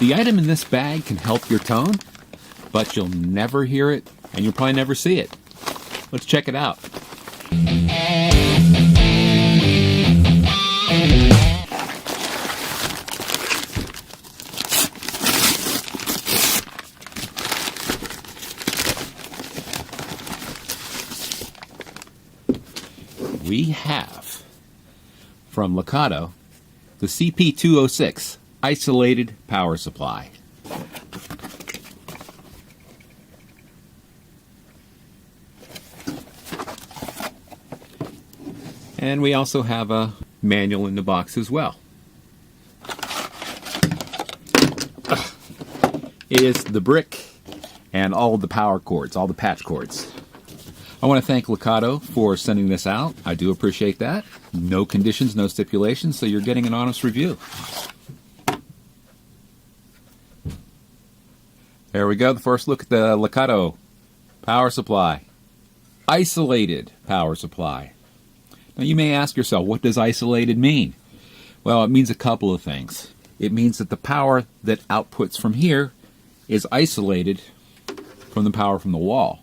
The item in this bag can help your tone, but you'll never hear it, and you'll probably never see it. Let's check it out. We have, from LEKATO, the CP206 Isolated Power Supply. And we also have a manual in the box as well. It is the brick and all the power cords, all the patch cords. I want to thank LEKATO for sending this out. I do appreciate that. No conditions, no stipulations, so you're getting an honest review. There we go, the first look at the LEKATO Power Supply. Isolated Power Supply. Now you may ask yourself, what does isolated mean? Well, it means a couple of things. It means that the power that outputs from here is isolated from the power from the wall.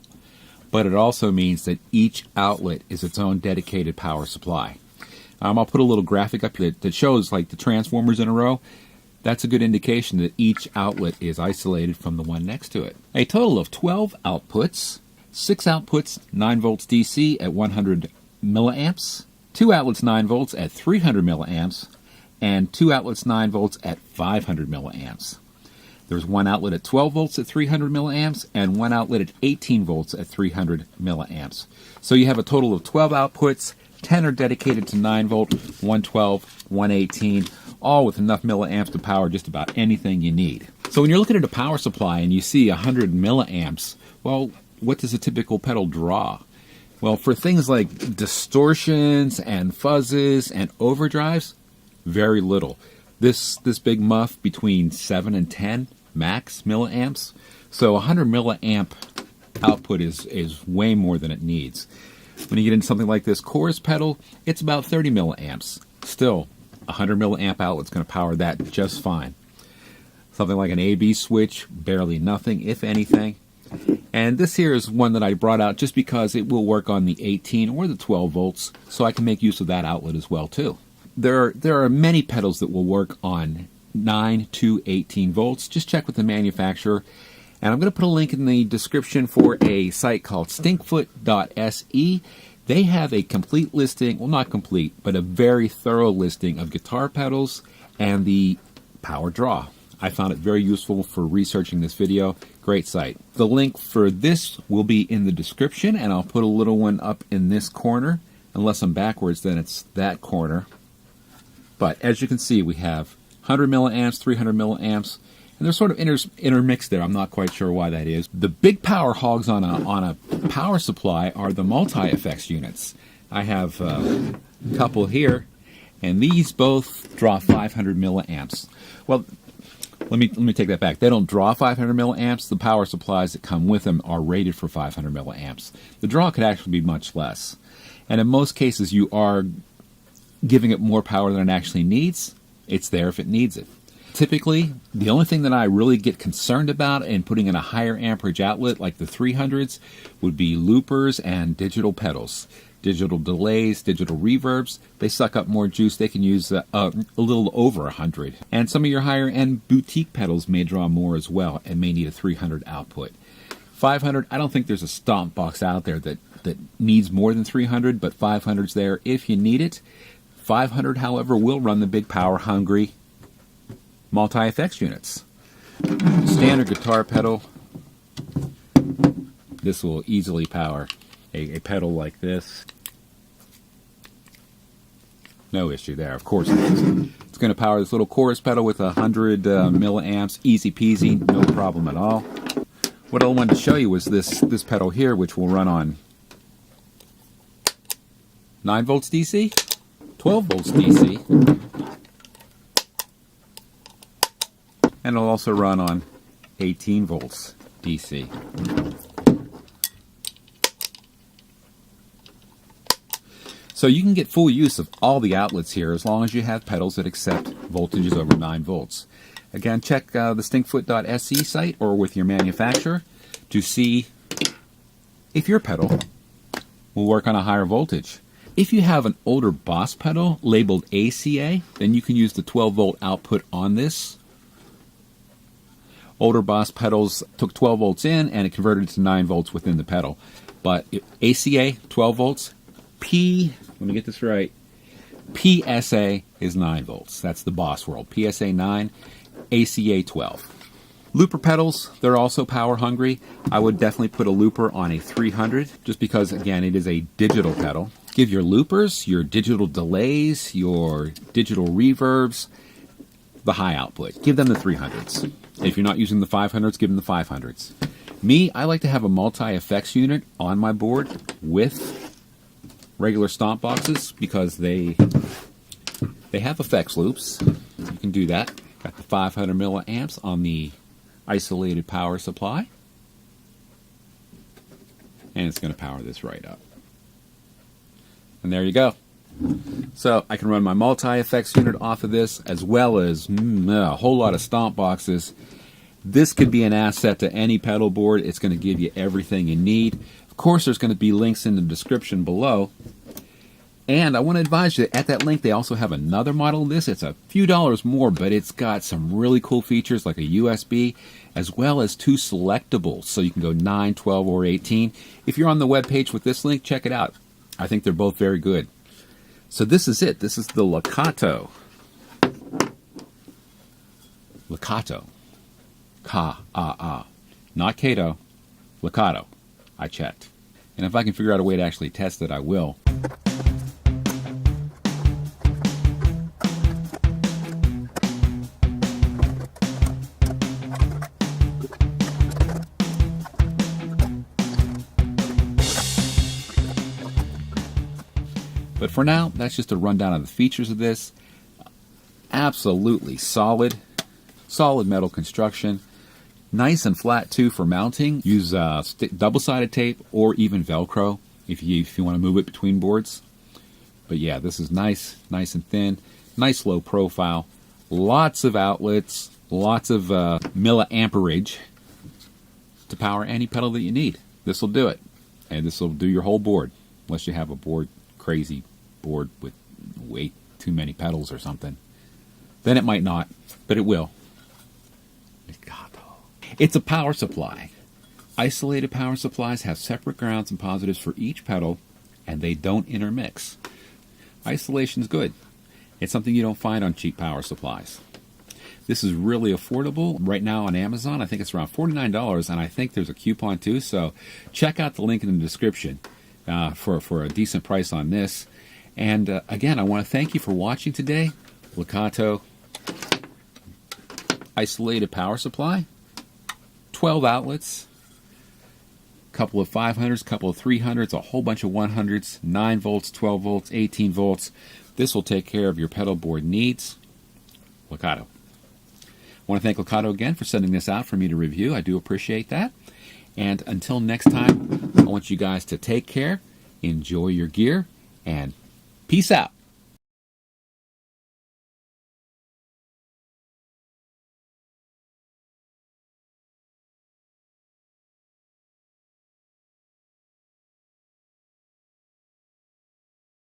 But it also means that each outlet is its own dedicated power supply. I'll put a little graphic up here that shows like the transformers in a row. That's a good indication that each outlet is isolated from the one next to it. A total of 12 outputs, 6 outputs 9 volts DC at 100 milliamps, 2 outlets 9 volts at 300 milliamps, and 2 outlets 9 volts at 500 milliamps. There's one outlet at 12 volts at 300 milliamps and one outlet at 18 volts at 300 milliamps. So you have a total of 12 outputs, 10 are dedicated to 9 volt, 112, 118, all with enough milliamps to power just about anything you need. So when you're looking at a power supply and you see 100 milliamps, well, what does a typical pedal draw? Well, for things like distortions and fuzzes and overdrives, very little. This big muff between 7 and 10 max milliamps. So 100 milliamp output is way more than it needs. When you get into something like this chorus pedal, it's about 30 milliamps. Still, 100 milliamp outlet's going to power that just fine. Something like an A-B switch, barely nothing, if anything. And this here is one that I brought out just because it will work on the 18 or the 12 volts, so I can make use of that outlet as well too. There are many pedals that will work on 9 to 18 volts. Just check with the manufacturer. And I'm going to put a link in the description for a site called stinkfoot.se. They have a complete listing, well not complete, but a very thorough listing of guitar pedals and the power draw. I found it very useful for researching this video. Great site. The link for this will be in the description, and I'll put a little one up in this corner. Unless I'm backwards, then it's that corner. But as you can see, we have 100 milliamps, 300 milliamps, and they're sort of intermixed there. I'm not quite sure why that is. The big power hogs on a power supply are the multi-effects units. I have a couple here, and these both draw 500 milliamps. Well, let me take that back. They don't draw 500 milliamps. The power supplies that come with them are rated for 500 milliamps. The draw could actually be much less. And in most cases, you are giving it more power than it actually needs. It's there if it needs it. Typically, the only thing that I really get concerned about in putting in a higher amperage outlet like the 300s would be loopers and digital pedals. Digital delays, digital reverbs, they suck up more juice. They can use a little over 100. And some of your higher end boutique pedals may draw more as well and may need a 300 output. 500, I don't think there's a stomp box out there that needs more than 300, but 500's there if you need it. 500, however, will run the big power-hungry multi-effects units. Standard guitar pedal. This will easily power a pedal like this. No issue there, of course it is. It's going to power this little chorus pedal with 100 milliamps, easy peasy, no problem at all. What I wanted to show you was this pedal here, which will run on 9 volts DC, 12 volts DC, and it'll also run on 18 volts DC. So you can get full use of all the outlets here as long as you have pedals that accept voltages over 9 volts. Again, check the stinkfoot.se site or with your manufacturer to see if your pedal will work on a higher voltage. If you have an older Boss pedal labeled ACA, then you can use the 12 volt output on this. Older Boss pedals took 12 volts in and it converted to 9 volts within the pedal. But ACA, 12 volts, let me get this right, PSA is 9 volts. That's the Boss world. PSA 9, ACA 12. Looper pedals, they're also power hungry. I would definitely put a looper on a 300 just because, again, it is a digital pedal. Give your loopers, your digital delays, your digital reverbs, the high output. Give them the 300s. If you're not using the 500s, give them the 500s. Me, I like to have a multi-effects unit on my board with regular stomp boxes because they have effects loops. You can do that. Got the 500 milliamps on the isolated power supply. And it's going to power this right up. And there you go. So I can run my multi-effects unit off of this as well as a whole lot of stomp boxes. This could be an asset to any pedal board. It's going to give you everything you need. Of course, there's going to be links in the description below. And I want to advise you, at that link, they also have another model of this. It's a few dollars more, but it's got some really cool features like a USB, as well as 2 selectables. So you can go 9, 12, or 18. If you're on the webpage with this link, check it out. I think they're both very good. So this is it. This is the LEKATO. LEKATO. Ka-ah-ah. Not Kato. LEKATO. I checked. And if I can figure out a way to actually test it, I will. But for now, that's just a rundown of the features of this. Absolutely solid metal construction. Nice and flat too for mounting. Use double-sided tape or even Velcro if you want to move it between boards. But yeah, this is nice and thin. Nice low profile. Lots of outlets. Lots of milliamperage to power any pedal that you need. This will do it. And this will do your whole board. Unless you have a crazy board with way too many pedals or something. Then it might not, but it will. It's a power supply. Isolated power supplies have separate grounds and positives for each pedal, and they don't intermix. Isolation's good. It's something you don't find on cheap power supplies. This is really affordable right now on Amazon. I think it's around $49, and I think there's a coupon too, so check out the link in the description for a decent price on this. And again, I want to thank you for watching today. LEKATO Isolated Power Supply. 12 outlets, a couple of 500s, a couple of 300s, a whole bunch of 100s, 9 volts, 12 volts, 18 volts. This will take care of your pedal board needs. LEKATO. I want to thank LEKATO again for sending this out for me to review. I do appreciate that. And until next time, I want you guys to take care, enjoy your gear, and peace out.